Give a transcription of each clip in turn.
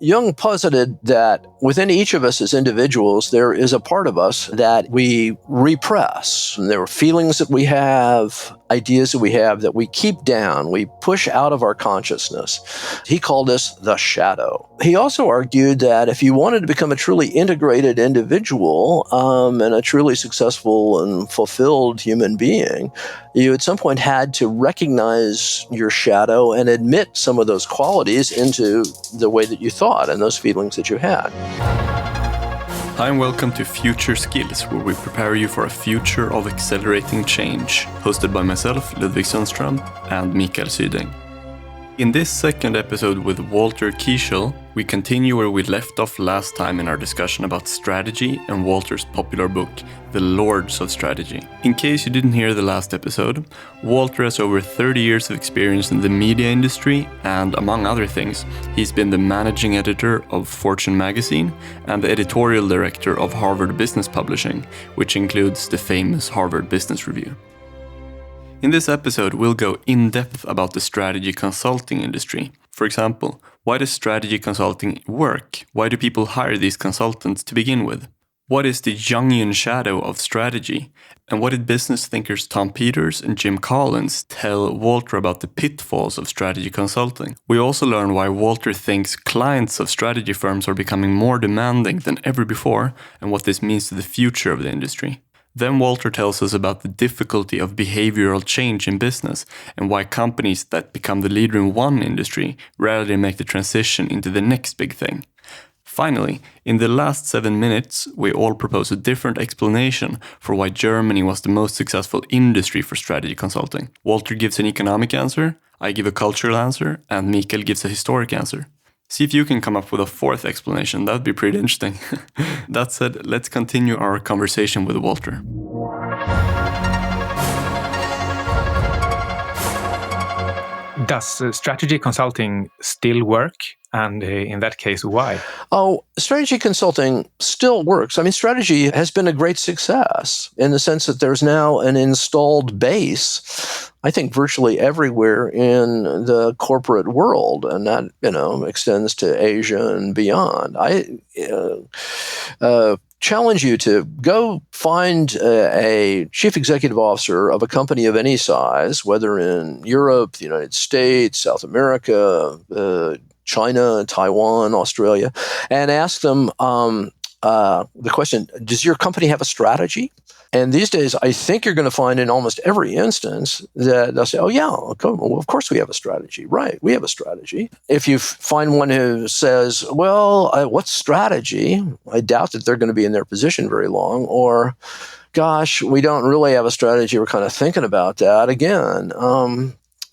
Jung posited that within each of us as individuals, there is a part of us that we repress. And there are feelings that we have, ideas that we have that we keep down, we push out of our consciousness. He called this the shadow. He also argued that if you wanted to become a truly integrated individual and a truly successful and fulfilled human being, you at some point had to recognize your shadow and admit some of those qualities into the way that you thought and those feelings that you had. Hi and welcome to Future Skills, where we prepare you for a future of accelerating change, hosted by myself, Ludvig Sunstrom, and Mikael Syding. In this second episode with Walter Kiechel, we continue where we left off last time in our discussion about strategy and Walter's popular book, The Lords of Strategy. In case you didn't hear the last episode, Walter has over 30 years of experience in the media industry, and among other things, he's been the managing editor of Fortune magazine and the editorial director of Harvard Business Publishing, which includes the famous Harvard Business Review. In this episode, we'll go in-depth about the strategy consulting industry. For example, why does strategy consulting work? Why do people hire these consultants to begin with? What is the Jungian Shadow of strategy? And what did business thinkers Tom Peters and Jim Collins tell Walter about the pitfalls of strategy consulting? We also learn why Walter thinks clients of strategy firms are becoming more demanding than ever before, and what this means to the future of the industry. Then Walter tells us about the difficulty of behavioral change in business and why companies that become the leader in one industry rarely make the transition into the next big thing. Finally, in the last 7 minutes, we all propose a different explanation for why Germany was the most successful industry for strategy consulting. Walter gives an economic answer, I give a cultural answer, and Mikael gives a historic answer. See if you can come up with a fourth explanation. That would be pretty interesting. That said, let's continue our conversation with Walter. Does strategy consulting still work? And in that case, why? Oh, strategy consulting still works. I mean, strategy has been a great success in the sense that there's now an installed base, I think, virtually everywhere in the corporate world, and that, extends to Asia and beyond. I challenge you to go find a chief executive officer of a company of any size, whether in Europe, the United States, South America, China, Taiwan, Australia, and ask them the question, does your company have a strategy? And these days, I think you're going to find in almost every instance that they'll say, oh, yeah, well, of course we have a strategy. Right, we have a strategy. If you find one who says, well, what's strategy? I doubt that they're going to be in their position very long. Or, gosh, we don't really have a strategy. We're kind of thinking about that again.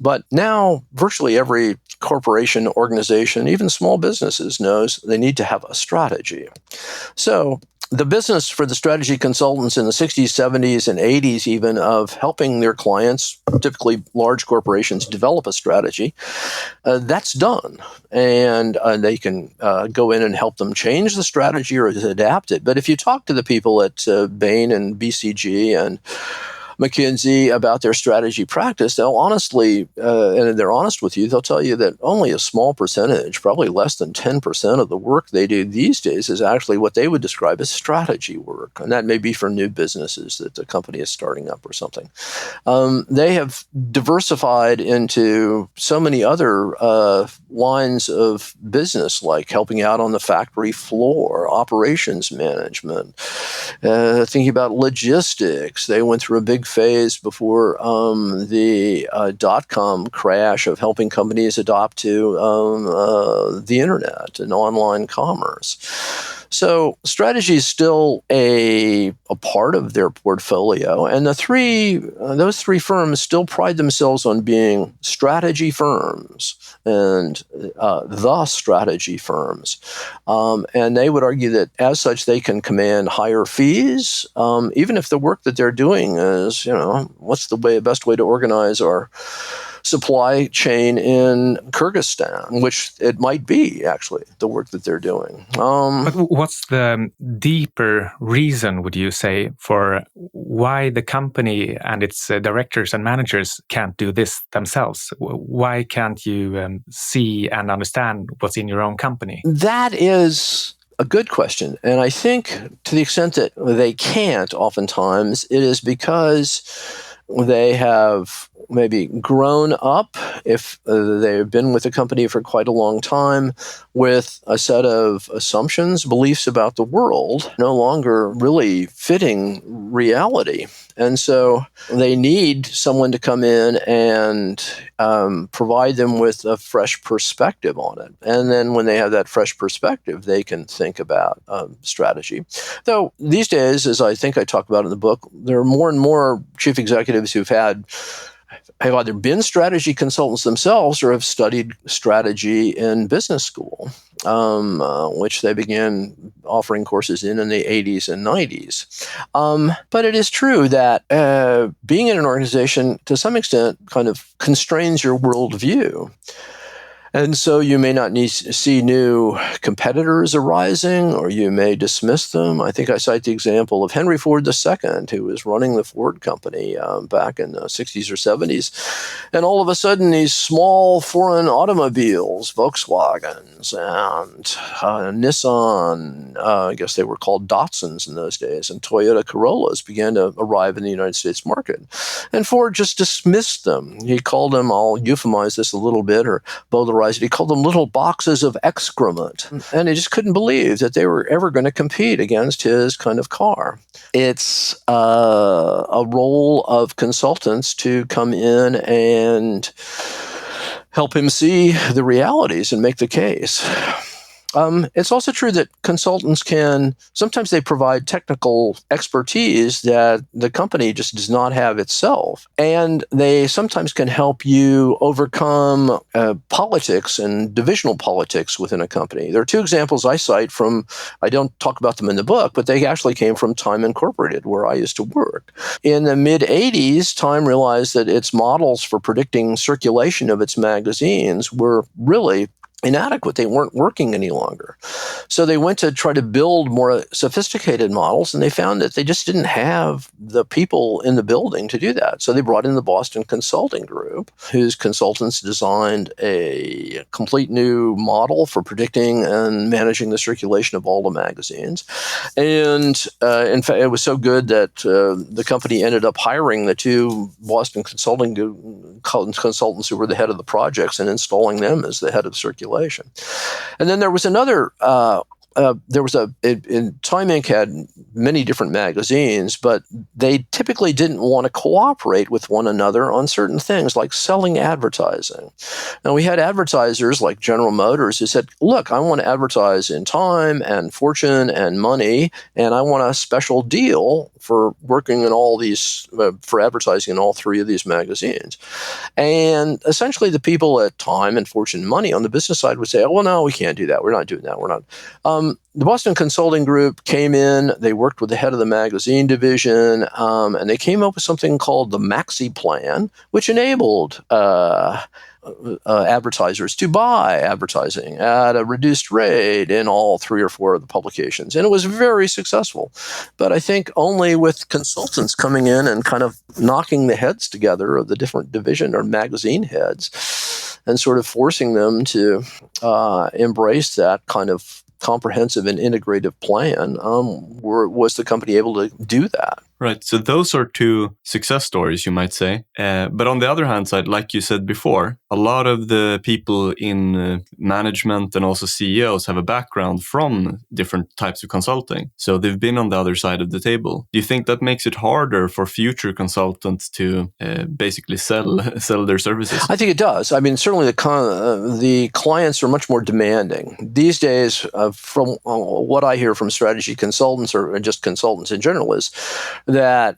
But now virtually every corporation, organization, even small businesses knows they need to have a strategy. So the business for the strategy consultants in the 60s, 70s, and 80s even of helping their clients, typically large corporations, develop a strategy, that's done. And they can go in and help them change the strategy or adapt it. But if you talk to the people at Bain and BCG and McKinsey about their strategy practice, they'll honestly, and they're honest with you, they'll tell you that only a small percentage, probably less than 10% of the work they do these days is actually what they would describe as strategy work. And that may be for new businesses that the company is starting up or something. They have diversified into so many other lines of business, like helping out on the factory floor, operations management, thinking about logistics. They went through a big phase before the dot-com crash of helping companies adopt to the internet and online commerce. So strategy is still a part of their portfolio, and those three firms still pride themselves on being strategy firms and the strategy firms. And they would argue that as such they can command higher fees, even if the work that they're doing is, what's the best way to organize our supply chain in Kyrgyzstan, which it might be actually the work that they're doing. But what's the deeper reason, would you say, for why the company and its directors and managers can't do this themselves? Why can't you see and understand what's in your own company? That is a good question. And I think to the extent that they can't, oftentimes, it is because they have maybe grown up, if they've been with the company for quite a long time, with a set of assumptions, beliefs about the world, no longer really fitting reality. And so they need someone to come in and provide them with a fresh perspective on it. And then when they have that fresh perspective, they can think about strategy. Though these days, as I think I talk about in the book, there are more and more chief executives who've have either been strategy consultants themselves or have studied strategy in business school, which they began offering courses in the 80s and 90s. But it is true that being in an organization, to some extent, kind of constrains your worldview. And so you may not see new competitors arising, or you may dismiss them. I think I cite the example of Henry Ford II, who was running the Ford company back in the 60s or 70s. And all of a sudden, these small foreign automobiles, Volkswagens and Nissan, I guess they were called Datsuns in those days, and Toyota Corollas began to arrive in the United States market. And Ford just dismissed them. He called them, I'll euphemize this a little bit, or bowdlerize, he called them little boxes of excrement. And he just couldn't believe that they were ever going to compete against his kind of car. It's a role of consultants to come in and help him see the realities and make the case. It's also true that consultants sometimes they provide technical expertise that the company just does not have itself. And they sometimes can help you overcome politics and divisional politics within a company. There are two examples I cite I don't talk about them in the book, but they actually came from Time Incorporated, where I used to work. In the mid-'80s, Time realized that its models for predicting circulation of its magazines were really inadequate. They weren't working any longer. So they went to try to build more sophisticated models, and they found that they just didn't have the people in the building to do that. So they brought in the Boston Consulting Group, whose consultants designed a complete new model for predicting and managing the circulation of all the magazines. And in fact, it was so good that the company ended up hiring the two Boston Consulting consultants who were the head of the projects and installing them as the head of circulation. And then there was another, Time Inc. had many different magazines, but they typically didn't want to cooperate with one another on certain things like selling advertising. Now, we had advertisers like General Motors who said, look, I want to advertise in Time and Fortune and Money, and I want a special deal for working in all these, for advertising in all three of these magazines. And essentially the people at Time and Fortune and Money on the business side would say, oh, well, no, we can't do that. We're not doing that. We're not. The Boston Consulting Group came in, they worked with the head of the magazine division, and they came up with something called the Maxi Plan, which enabled advertisers to buy advertising at a reduced rate in all three or four of the publications. And it was very successful. But I think only with consultants coming in and kind of knocking the heads together of the different division or magazine heads and sort of forcing them to embrace that kind of comprehensive and integrative plan, was the company able to do that. Right. So those are two success stories, you might say. But on the other hand side, like you said before, a lot of the people in management and also CEOs have a background from different types of consulting. So they've been on the other side of the table. Do you think that makes it harder for future consultants to basically sell their services? I think it does. I mean, certainly the clients are much more demanding. These days, from what I hear from strategy consultants or just consultants in general, is that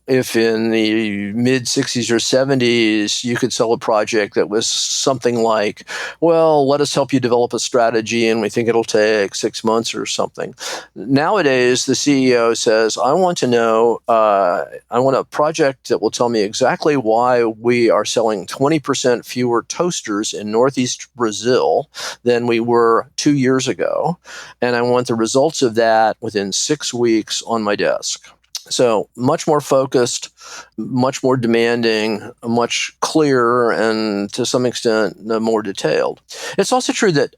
if in the mid 60s or 70s, you could sell a project that was something like, well, let us help you develop a strategy and we think it'll take 6 months or something. Nowadays, the CEO says, I want to know, I want a project that will tell me exactly why we are selling 20% fewer toasters in Northeast Brazil than we were 2 years ago. And I want the results of that within 6 weeks on my desk. So much more focused, much more demanding, much clearer, and to some extent more detailed. It's also true that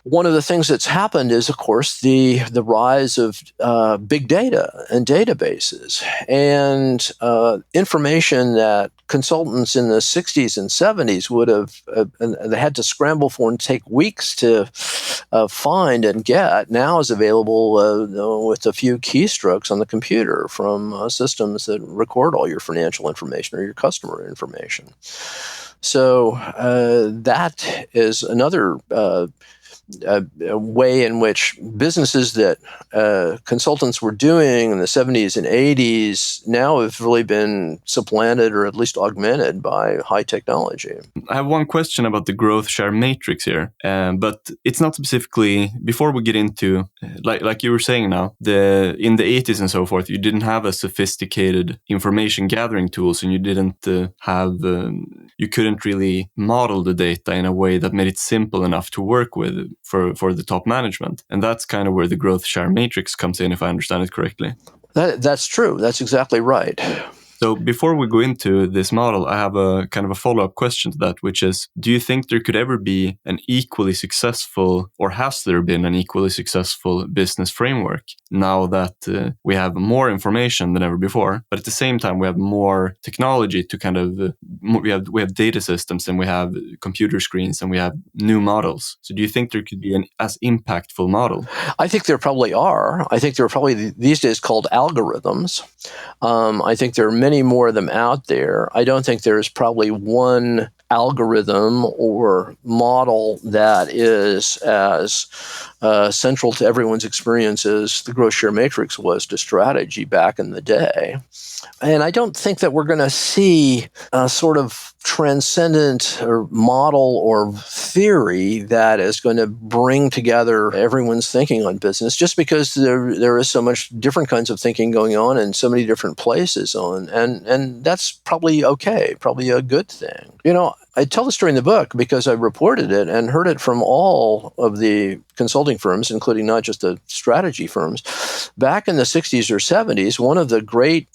one of the things that's happened is, of course, the rise of big data and databases and information that consultants in the 60s and 70s would have they had to scramble for and take weeks to find and get, now is available with a few keystrokes on the computer from systems that record all your financial information or your customer information. So that is another a way in which businesses that consultants were doing in the 70s and 80s now have really been supplanted or at least augmented by high technology. I have one question about the growth share matrix here, but it's not specifically, before we get into, like you were saying now, in the 80s and so forth, you didn't have a sophisticated information gathering tools, and you didn't you couldn't really model the data in a way that made it simple enough to work with for the top management. And that's kind of where the growth share matrix comes in, if I understand it correctly. That's true. That's exactly right. So before we go into this model, I have a kind of a follow-up question to that, which is, do you think there could ever be an equally successful, or has there been an equally successful business framework now that we have more information than ever before, but at the same time we have more technology to kind of, we have data systems and we have computer screens and we have new models. So do you think there could be an as impactful model? I think there probably are. I think there are probably these days called algorithms. I think there are many more of them out there. I don't think there's probably one algorithm or model that is as central to everyone's experience as the growth share matrix was to strategy back in the day. And I don't think that we're going to see a sort of transcendent or model or theory that is going to bring together everyone's thinking on business, just because there is so much different kinds of thinking going on in so many different places and that's probably okay, probably a good thing. You know, I tell the story in the book because I reported it and heard it from all of the consulting firms, including not just the strategy firms. Back in the 60s or 70s, one of the great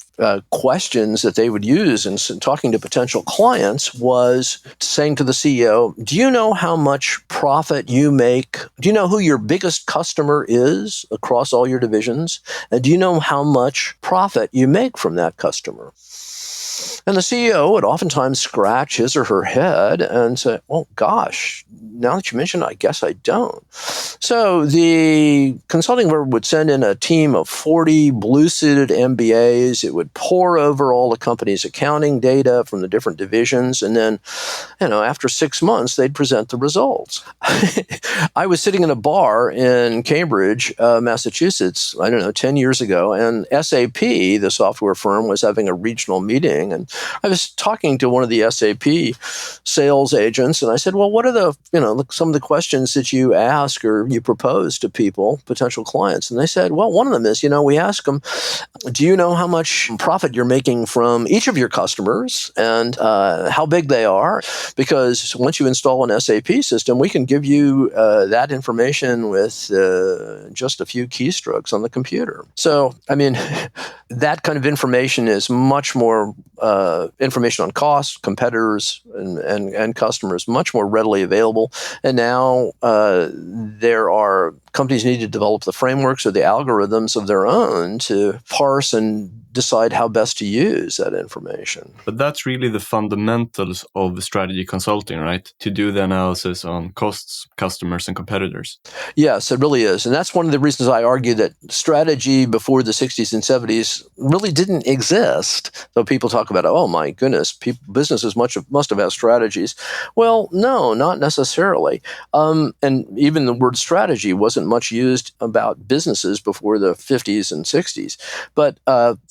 questions that they would use in talking to potential clients was saying to the CEO, do you know how much profit you make? Do you know who your biggest customer is across all your divisions? And do you know how much profit you make from that customer? And the CEO would oftentimes scratch his or her head and say, oh, gosh, now that you mention it, I guess I don't. So the consulting firm would send in a team of 40 blue-suited MBAs. It would pore over all the company's accounting data from the different divisions. And then, after 6 months, they'd present the results. I was sitting in a bar in Cambridge, Massachusetts, 10 years ago, and SAP, the software firm, was having a regional meeting. And I was talking to one of the SAP sales agents, and I said, well, what are some of the questions that you ask or you propose to people, potential clients? And they said, well, one of them is, we ask them, do you know how much profit you're making from each of your customers and how big they are? Because once you install an SAP system, we can give you that information with just a few keystrokes on the computer. So, that kind of information is much more information on costs, competitors, and customers, much more readily available. And now there are companies need to develop the frameworks or the algorithms of their own to parse and decide how best to use that information. But that's really the fundamentals of strategy consulting, right? To do the analysis on costs, customers, and competitors. Yes, it really is. And that's one of the reasons I argue that strategy before the 60s and 70s really didn't exist. So people talk about, oh my goodness, businesses must have had strategies. Well, no, not necessarily. And even the word strategy wasn't wasn't much used about businesses before the 50s and 60s. But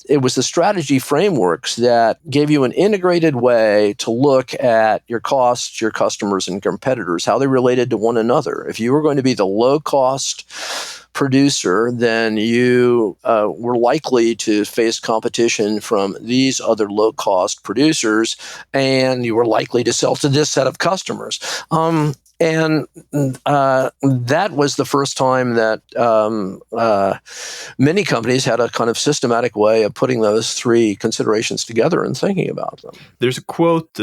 it was the strategy frameworks that gave you an integrated way to look at your costs, your customers, and competitors, how they related to one another. If you were going to be the low-cost producer, then you were likely to face competition from these other low-cost producers, and you were likely to sell to this set of customers. And that was the first time that many companies had a kind of systematic way of putting those three considerations together and thinking about them. There's a quote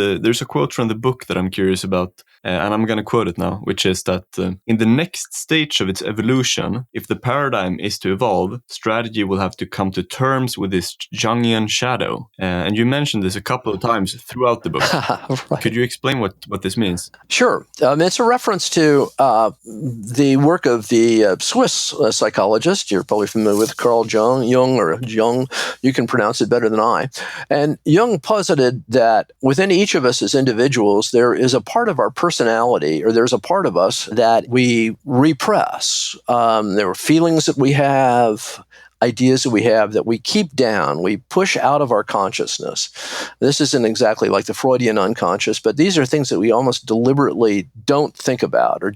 from the book that I'm curious about, and I'm going to quote it now, which is that in the next stage of its evolution, if the paradigm is to evolve, strategy will have to come to terms with this Jungian shadow. And you mentioned this a couple of times throughout the book. Right. Could you explain what this means? Sure. It's a reference to the work of the Swiss psychologist. You're probably familiar with Carl Jung, or Jung. You can pronounce it better than I. And Jung posited that within each of us as individuals, there is a part of our personality, or there's a part of us that we repress. There are feelings that we have, ideas that we have that we keep down, we push out of our consciousness. This isn't exactly like the Freudian unconscious, but these are things that we almost deliberately don't think about, or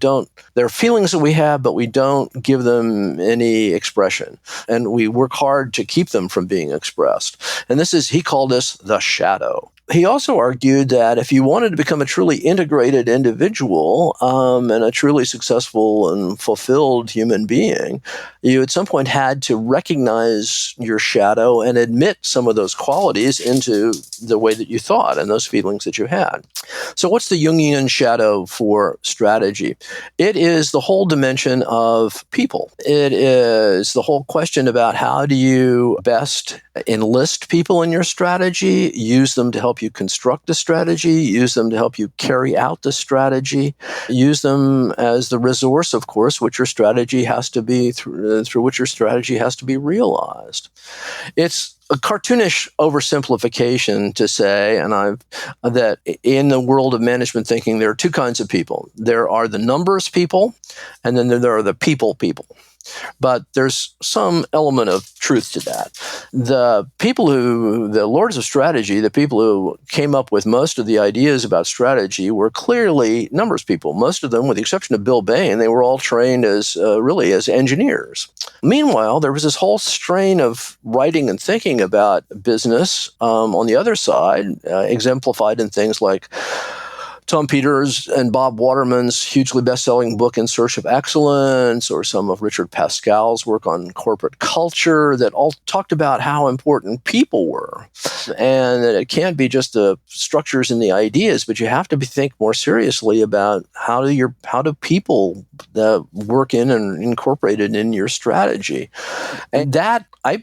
they're feelings that we have, but we don't give them any expression. And we work hard to keep them from being expressed. And he called this the shadow. He also argued that if you wanted to become a truly integrated individual and a truly successful and fulfilled human being, you at some point had to recognize your shadow and admit some of those qualities into the way that you thought and those feelings that you had. So what's the Jungian shadow for strategy? It is the whole dimension of people. It is the whole question about how do you best enlist people in your strategy, use them to help you construct the strategy, use them to help you carry out the strategy, use them as the resource, of course, which your strategy has to be through which your strategy has to be realized. It's a cartoonish oversimplification to say, that in the world of management thinking, there are two kinds of people. There are the numbers people, and then there are the people. But there's some element of truth to that. The lords of strategy, the people who came up with most of the ideas about strategy, were clearly numbers people. Most of them, with the exception of Bill Bain, they were all trained as engineers. Meanwhile, there was this whole strain of writing and thinking about business on the other side, exemplified in things like Tom Peters and Bob Waterman's hugely best-selling book In Search of Excellence, or some of Richard Pascal's work on corporate culture, that all talked about how important people were, and that it can't be just the structures and the ideas, but you have to think more seriously about how do people work in and incorporated in your strategy. And that, I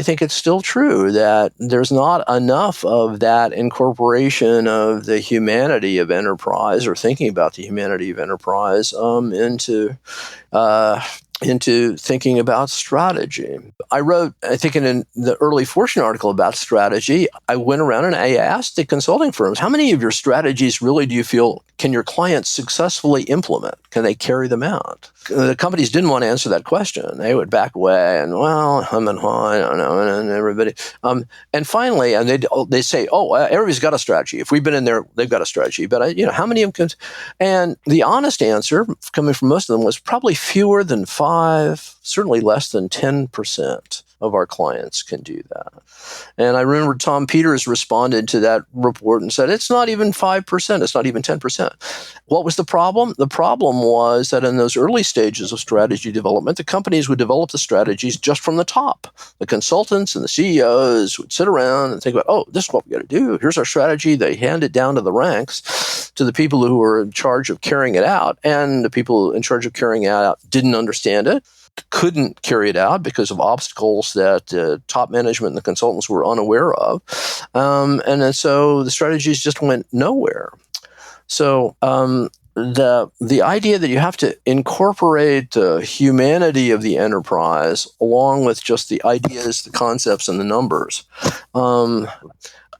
think it's still true that there's not enough of that incorporation of the humanity of enterprise, or thinking about the humanity of enterprise into thinking about strategy. I wrote, I think in the early Fortune article about strategy, I went around and I asked the consulting firms, how many of your strategies really do you feel can your clients successfully implement? Can they carry them out? The companies didn't want to answer that question. They would back away and, well, I don't know, and everybody. And finally, and they say, everybody's got a strategy. If we've been in there, they've got a strategy. But how many of them can? And the honest answer, coming from most of them, was probably fewer than 5, certainly less than 10% of our clients can do that. And I remember Tom Peters responded to that report and said, it's not even 5%, it's not even 10%. What was the problem? The problem was that in those early stages of strategy development, the companies would develop the strategies just from the top. The consultants and the CEOs would sit around and think about, this is what we got to do. Here's our strategy. They hand it down to the ranks, to the people who were in charge of carrying it out. And the people in charge of carrying it out didn't understand it, couldn't carry it out because of obstacles that top management and the consultants were unaware of. And so the strategies just went nowhere. So the idea that you have to incorporate the humanity of the enterprise along with just the ideas, the concepts, and the numbers,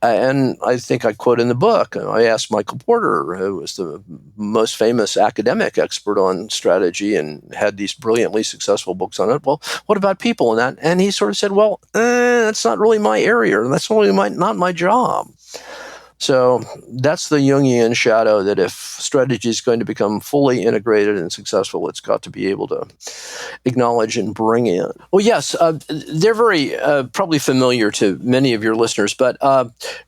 And I think I quote in the book, I asked Michael Porter, who was the most famous academic expert on strategy and had these brilliantly successful books on it, well, what about people in that? And he sort of said, well, that's not really my area. That's really not my job. So that's the Jungian shadow, that if strategy is going to become fully integrated and successful, it's got to be able to acknowledge and bring in. Well, yes, they're very probably familiar to many of your listeners, but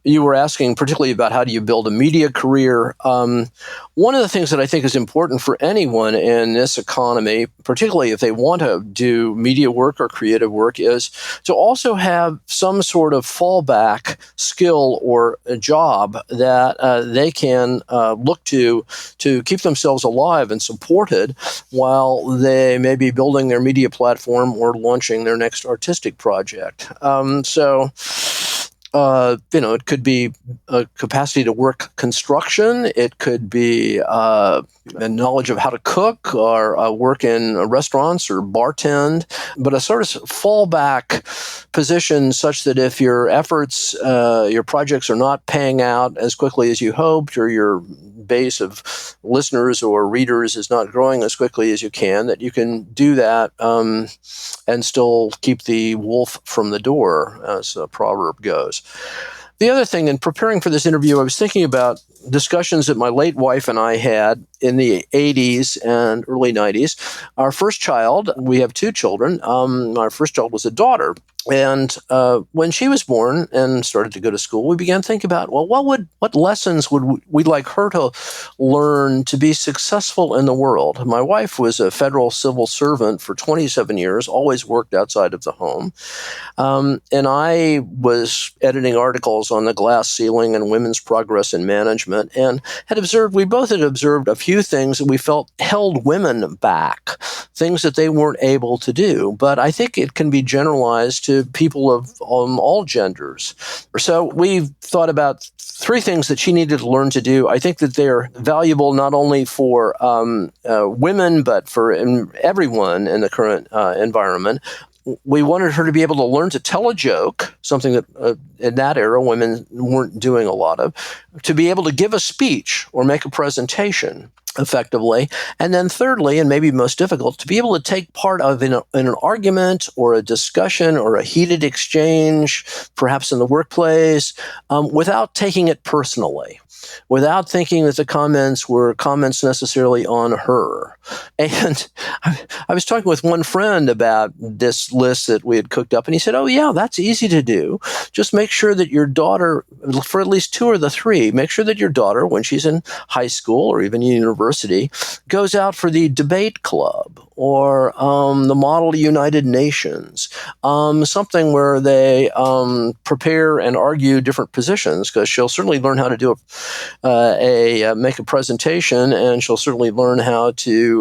you were asking particularly about how do you build a media career. One of the things that I think is important for anyone in this economy, particularly if they want to do media work or creative work, is to also have some sort of fallback skill or a job that they can look to keep themselves alive and supported while they may be building their media platform or launching their next artistic project. It could be a capacity to work construction. It could be a knowledge of how to cook or work in restaurants or bartend, but a sort of fallback position such that if your efforts, your projects are not paying out as quickly as you hoped, or your base of listeners or readers is not growing as quickly as you can, that you can do that and still keep the wolf from the door, as a proverb goes. The other thing, in preparing for this interview, I was thinking about discussions that my late wife and I had in the 80s and early 90s. Our first child, we have two children. Our first child was a daughter. And when she was born and started to go to school, we began thinking about, well, what lessons would we like her to learn to be successful in the world? My wife was a federal civil servant for 27 years, always worked outside of the home. And I was editing articles on the glass ceiling and women's progress in management, and we both had observed a few things that we felt held women back, things that they weren't able to do. But I think it can be generalized to people of all genders. So we thought about three things that she needed to learn to do. I think that they're valuable not only for women, but for everyone in the current environment. We wanted her to be able to learn to tell a joke, something that in that era women weren't doing a lot of, to be able to give a speech or make a presentation effectively. And then thirdly, and maybe most difficult, to be able to take part of in an argument or a discussion or a heated exchange, perhaps in the workplace, without taking it personally, without thinking that the comments were comments necessarily on her. And I was talking with one friend about this list that we had cooked up, and he said, oh yeah, that's easy to do. Just make sure that your daughter, for at least two of the three, make sure that your daughter, when she's in high school or even university, goes out for the debate club or the Model United Nations, something where they prepare and argue different positions, because she'll certainly learn how to do make a presentation, and she'll certainly learn how to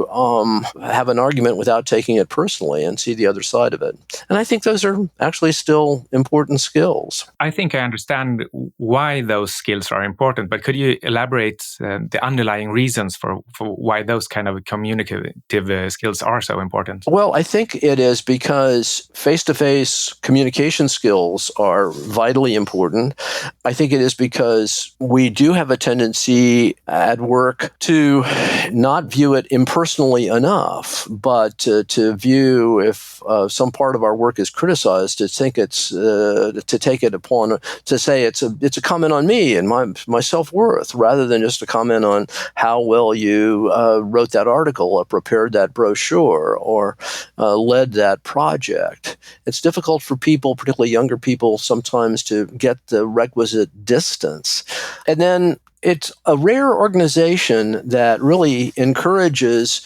have an argument without taking it personally and see the other side of it. And I think those are actually still important skills. I think I understand why those skills are important, but could you elaborate the underlying reasons for why those kind of communicative skills are so important? Well, I think it is because face-to-face communication skills are vitally important. I think it is because we do have a tendency at work to not view it impersonally enough, but to view, if some part of our work is criticized, to think it's to take it upon to say it's a comment on me and my self-worth, rather than just a comment on how well you wrote that article or prepared that brochure or led that project. It's difficult for people, particularly younger people, sometimes to get the requisite distance. And then it's a rare organization that really encourages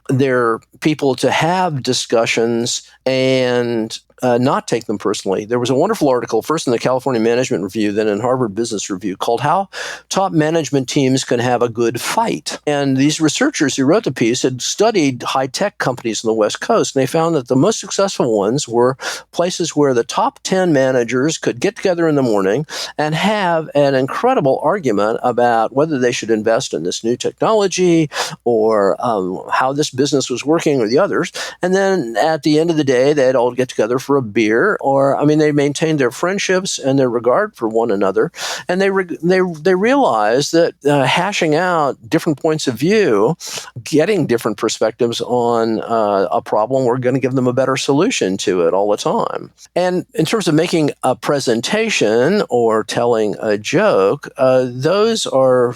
their people to have discussions and not take them personally. There was a wonderful article, first in the California Management Review, then in Harvard Business Review, called How Top Management Teams Can Have a Good Fight. And these researchers who wrote the piece had studied high-tech companies on the West Coast, and they found that the most successful ones were places where the top 10 managers could get together in the morning and have an incredible argument about whether they should invest in this new technology or how this business was working or the others. And then at the end of the day, they'd all get together for a beer, or they maintained their friendships and their regard for one another, and they realized that hashing out different points of view, getting different perspectives on a problem, we're going to give them a better solution to it all the time. And in terms of making a presentation or telling a joke, those are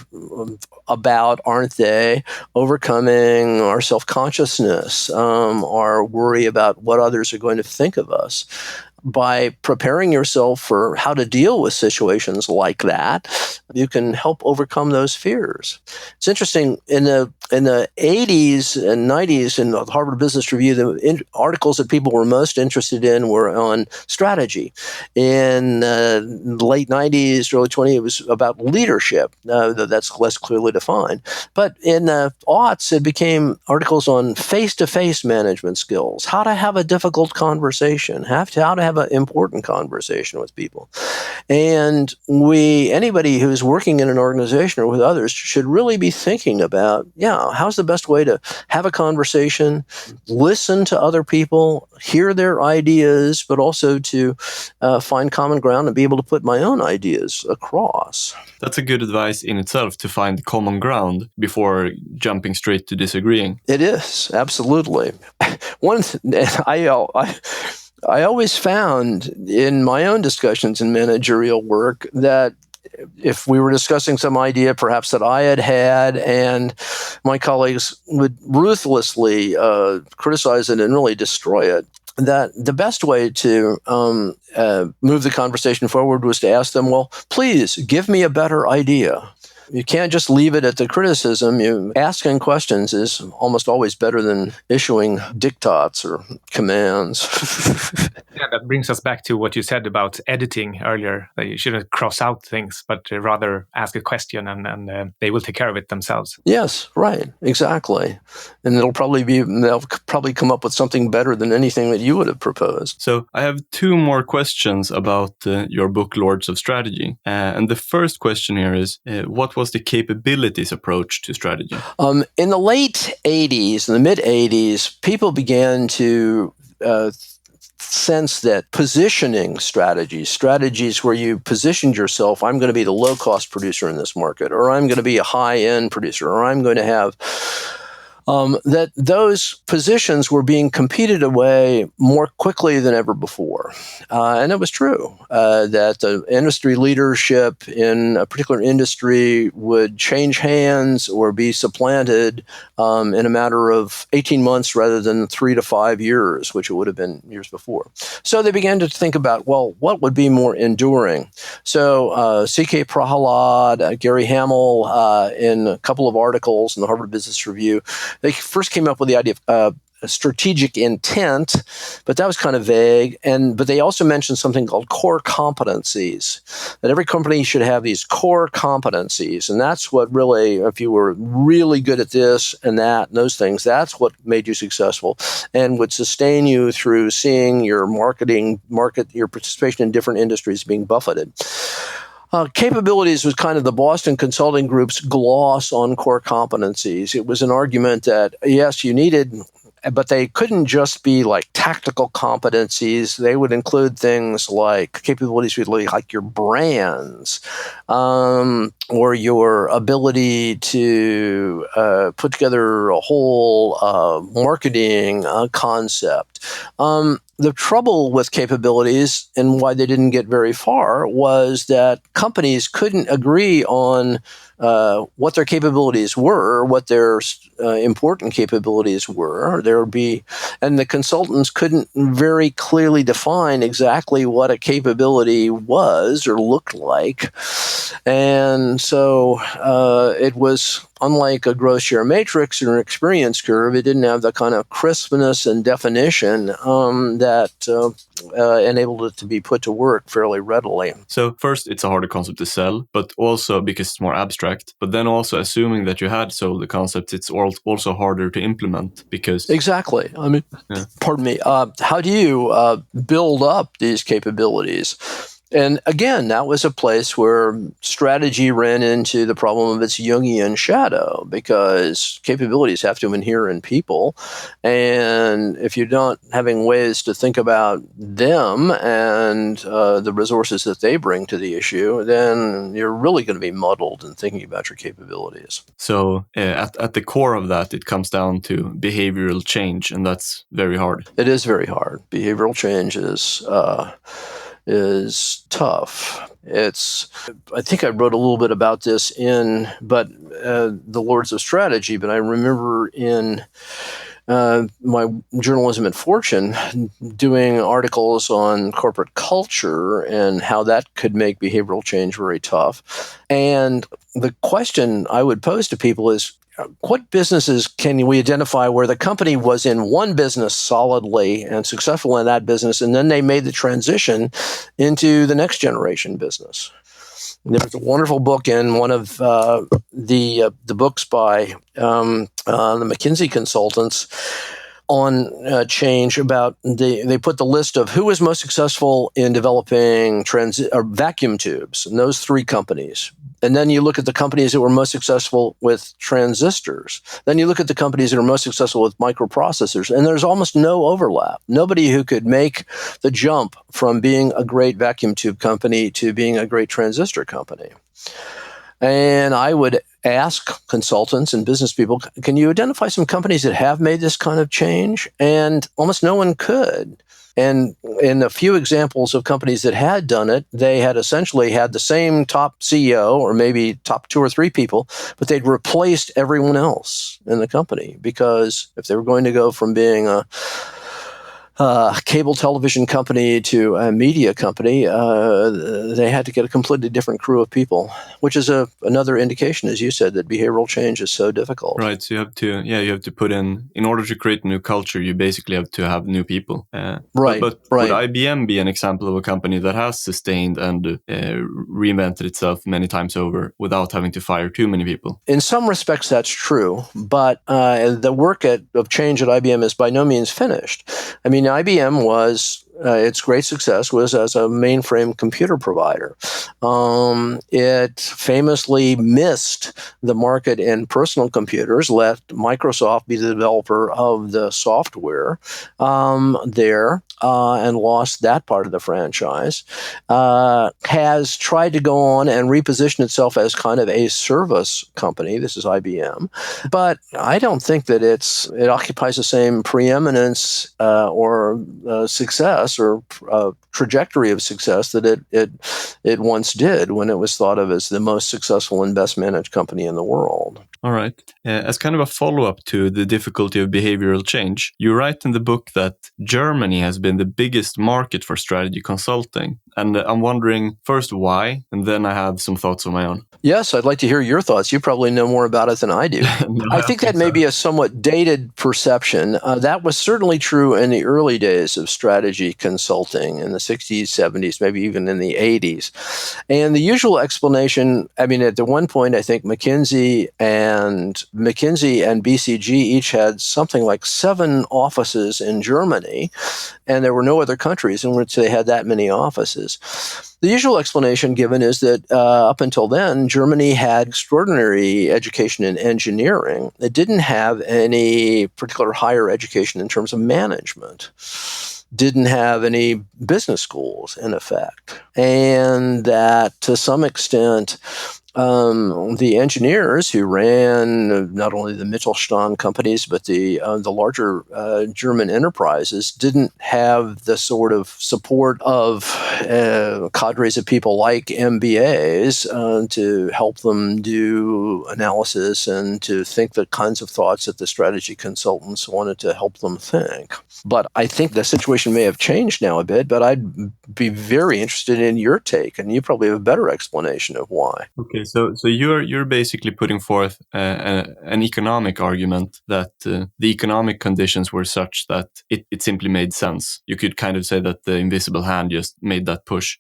about, aren't they, overcoming our self-consciousness, our worry about what others are going to think of us. By preparing yourself for how to deal with situations like that, you can help overcome those fears. It's interesting, in the 80s and 90s in the Harvard Business Review, the articles that people were most interested in were on strategy. In the late 90s, early 20s, it was about leadership. That's less clearly defined. But in the aughts, it became articles on face-to-face management skills, how to have a difficult conversation, how to have an important conversation with people. And anybody who's working in an organization or with others should really be thinking about, how's the best way to have a conversation, listen to other people, hear their ideas, but also to find common ground and be able to put my own ideas across. That's a good advice in itself, to find common ground before jumping straight to disagreeing. It is, absolutely. I always found in my own discussions in managerial work that if we were discussing some idea perhaps that I had and my colleagues would ruthlessly criticize it and really destroy it, that the best way to move the conversation forward was to ask them, well, please give me a better idea. You can't just leave it at the criticism. Asking questions is almost always better than issuing diktats or commands. Yeah, that brings us back to what you said about editing earlier, that you shouldn't cross out things, but rather ask a question and they will take care of it themselves. Yes, right, exactly. And they'll probably come up with something better than anything that you would have proposed. So I have two more questions about your book, Lords of Strategy. And the first question here is, what was the capabilities approach to strategy? In the late 80s, in the mid 80s, people began to sense that positioning strategies where you positioned yourself, I'm going to be the low-cost producer in this market, or I'm going to be a high-end producer, or I'm going to have that those positions were being competed away more quickly than ever before. And it was true that the industry leadership in a particular industry would change hands or be supplanted in a matter of 18 months rather than 3 to 5 years, which it would have been years before. So they began to think about, well, what would be more enduring? So C.K. Prahalad, Gary Hamel, in a couple of articles in the Harvard Business Review, they first came up with the idea of strategic intent, but that was kind of vague. But they also mentioned something called core competencies, that every company should have these core competencies. And that's what really, if you were really good at this and that and those things, that's what made you successful and would sustain you through seeing your your participation in different industries being buffeted. Capabilities was kind of the Boston Consulting Group's gloss on core competencies. It was an argument that, yes, you needed, but they couldn't just be like tactical competencies. They would include things like capabilities like your brands, or your ability to put together a whole marketing concept. The trouble with capabilities and why they didn't get very far was that companies couldn't agree on what their capabilities were, what their important capabilities were. And the consultants couldn't very clearly define exactly what a capability was or looked like. And so it was unlike a growth share matrix or an experience curve. It didn't have the kind of crispness and definition that enabled it to be put to work fairly readily. So first, it's a harder concept to sell, but also because it's more abstract. But then also assuming that you had sold the concept, it's also harder to implement because... Exactly. Pardon me. How do you build up these capabilities? And again, that was a place where strategy ran into the problem of its Jungian shadow, because capabilities have to inhere in people. And if you're not having ways to think about them and the resources that they bring to the issue, then you're really going to be muddled in thinking about your capabilities. So at the core of that, it comes down to behavioral change, and that's very hard. It is very hard. Behavioral change is tough. I think I wrote a little bit about this in The Lords of Strategy, but I remember in my journalism at Fortune doing articles on corporate culture and how that could make behavioral change very tough. And the question I would pose to people is, what businesses can we identify where the company was in one business solidly and successful in that business, and then they made the transition into the next generation business? There's a wonderful book in one of the books by the McKinsey consultants on change about they put the list of who was most successful in developing vacuum tubes, and those three companies. And then you look at the companies that were most successful with transistors. Then you look at the companies that are most successful with microprocessors, and there's almost no overlap. Nobody who could make the jump from being a great vacuum tube company to being a great transistor company. And I would ask consultants and business people, can you identify some companies that have made this kind of change? And almost no one could. And in a few examples of companies that had done it, they had essentially had the same top CEO or maybe top 2 or 3 people, but they'd replaced everyone else in the company, because if they were going to go from being a cable television company to a media company, they had to get a completely different crew of people, which is another indication, as you said, that behavioral change is so difficult. Right. So you have to put in order to create a new culture, you basically have to have new people. Right. But would IBM be an example of a company that has sustained and reinvented itself many times over without having to fire too many people? In some respects, that's true. But the work of change at IBM is by no means finished. I mean, IBM was, its great success was as a mainframe computer provider. It famously missed the market in personal computers, let Microsoft be the developer of the software there, and lost that part of the franchise. Has tried to go on and reposition itself as kind of a service company. This is IBM. But I don't think that it occupies the same preeminence or success or trajectory of success that it once did when it was thought of as the most successful and best managed company in the world. All right. As kind of a follow-up to the difficulty of behavioral change, you write in the book that Germany has been the biggest market for strategy consulting. And I'm wondering, first, why? And then I have some thoughts of my own. Yes, I'd like to hear your thoughts. You probably know more about it than I do. I think that may be a somewhat dated perception. That was certainly true in the early days of strategy consulting in the 60s, 70s, maybe even in the 80s. And the usual explanation, I mean, at the one point, I think McKinsey and BCG each had something like 7 offices in Germany, and there were no other countries in which they had that many offices. The usual explanation given is that up until then, Germany had extraordinary education in engineering. It didn't have any particular higher education in terms of management. Didn't have any business schools, in effect. And that, to some extent, the engineers who ran not only the Mittelstand companies, but the larger German enterprises didn't have the sort of support of cadres of people like MBAs to help them do analysis and to think the kinds of thoughts that the strategy consultants wanted to help them think. But I think the situation may have changed now a bit, but I'd be very interested in your take, and you probably have a better explanation of why. Okay. Okay, so you're basically putting forth an economic argument that the economic conditions were such that it simply made sense. You could kind of say that the invisible hand just made that push.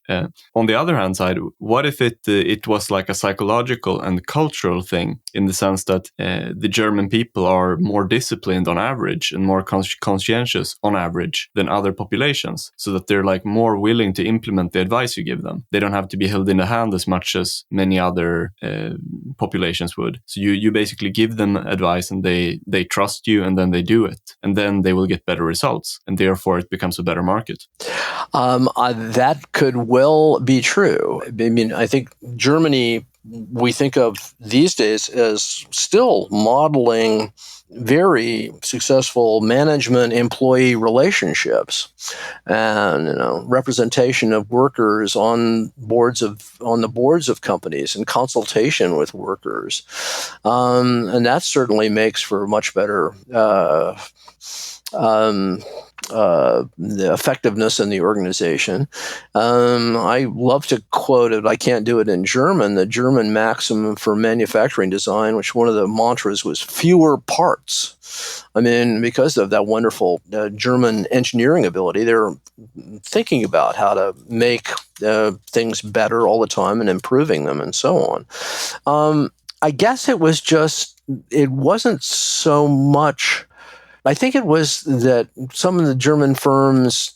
On the other hand side, what if it was like a psychological and cultural thing, in the sense that the German people are more disciplined on average and more conscientious on average than other populations, so that they're like more willing to implement the advice you give them. They don't have to be held in the hand as much as many other populations would. So you basically give them advice and they trust you, and then they do it, and then they will get better results, and therefore it becomes a better market. That could well be true. I mean, I think Germany, we think of these days as still modeling very successful management-employee relationships, and representation of workers on the boards of companies, and consultation with workers, and that certainly makes for much better the effectiveness in the organization. I love to quote it. I can't do it in German. The German maxim for manufacturing design, which one of the mantras was fewer parts. I mean, because of that wonderful German engineering ability, they're thinking about how to make things better all the time and improving them and so on. I guess it wasn't so much. I think it was that some of the German firms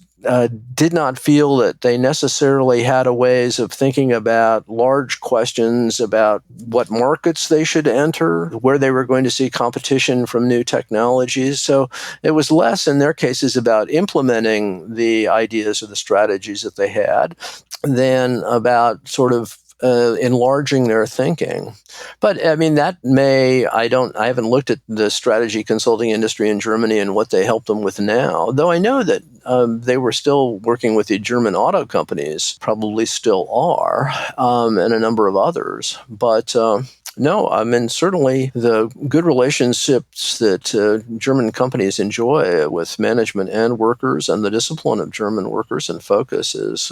did not feel that they necessarily had a ways of thinking about large questions about what markets they should enter, where they were going to see competition from new technologies. So it was less in their cases about implementing the ideas or the strategies that they had than about sort of enlarging their thinking. But I mean, I haven't looked at the strategy consulting industry in Germany and what they help them with now, though I know that they were still working with the German auto companies, probably still are, and a number of others. But no, I mean, certainly the good relationships that German companies enjoy with management and workers, and the discipline of German workers and focus is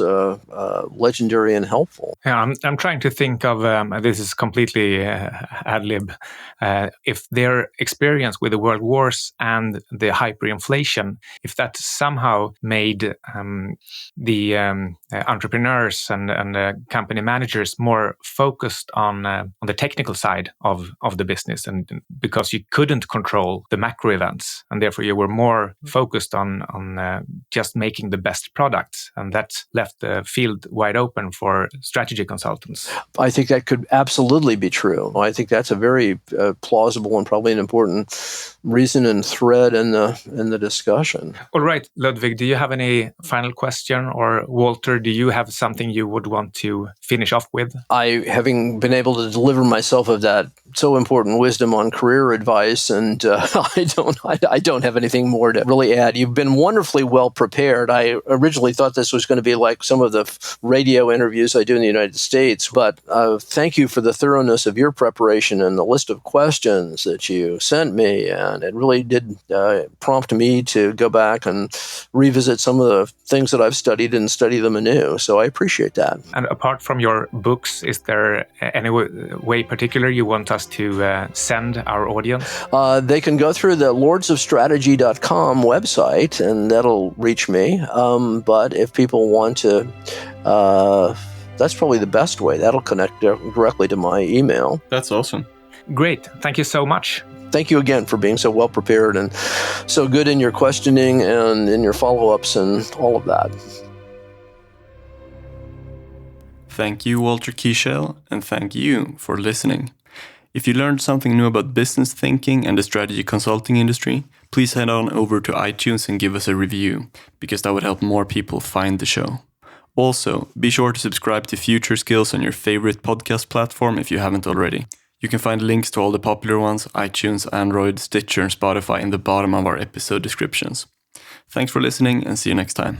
legendary and helpful. Yeah, I'm trying to think of, this is completely ad lib, if their experience with the world wars and the hyperinflation, if that somehow made the entrepreneurs and company managers more focused on the technical side of the business, and because you couldn't control the macro events, and therefore you were more focused on just making the best products, and that left the field wide open for strategy consultants. I think that could absolutely be true. I think that's a very plausible and probably an important reason and thread in the discussion. All right, Ludvig, do you have any final question? Or Walter, do you have something you would want to finish off with? Having been able to deliver myself of that so important wisdom on career advice, and I don't have anything more to really add. You've been wonderfully well prepared. I originally thought this was going to be like some of the radio interviews I do in the United States, but thank you for the thoroughness of your preparation and the list of questions that you sent me, and it really did prompt me to go back and revisit some of the things that I've studied and study them anew. So I appreciate that. And apart from your books, is there any way particular you want us to send our audience? They can go through the lordsofstrategy.com website, and that'll reach me. But if people want to, that's probably the best way. That'll connect directly to my email. That's awesome. Great. Thank you so much. Thank you again for being so well prepared and so good in your questioning and in your follow-ups and all of that. Thank you, Walter Kiechel, and thank you for listening. If you learned something new about business thinking and the strategy consulting industry, please head on over to iTunes and give us a review, because that would help more people find the show. Also, be sure to subscribe to Future Skills on your favorite podcast platform if you haven't already. You can find links to all the popular ones, iTunes, Android, Stitcher, and Spotify in the bottom of our episode descriptions. Thanks for listening, and see you next time.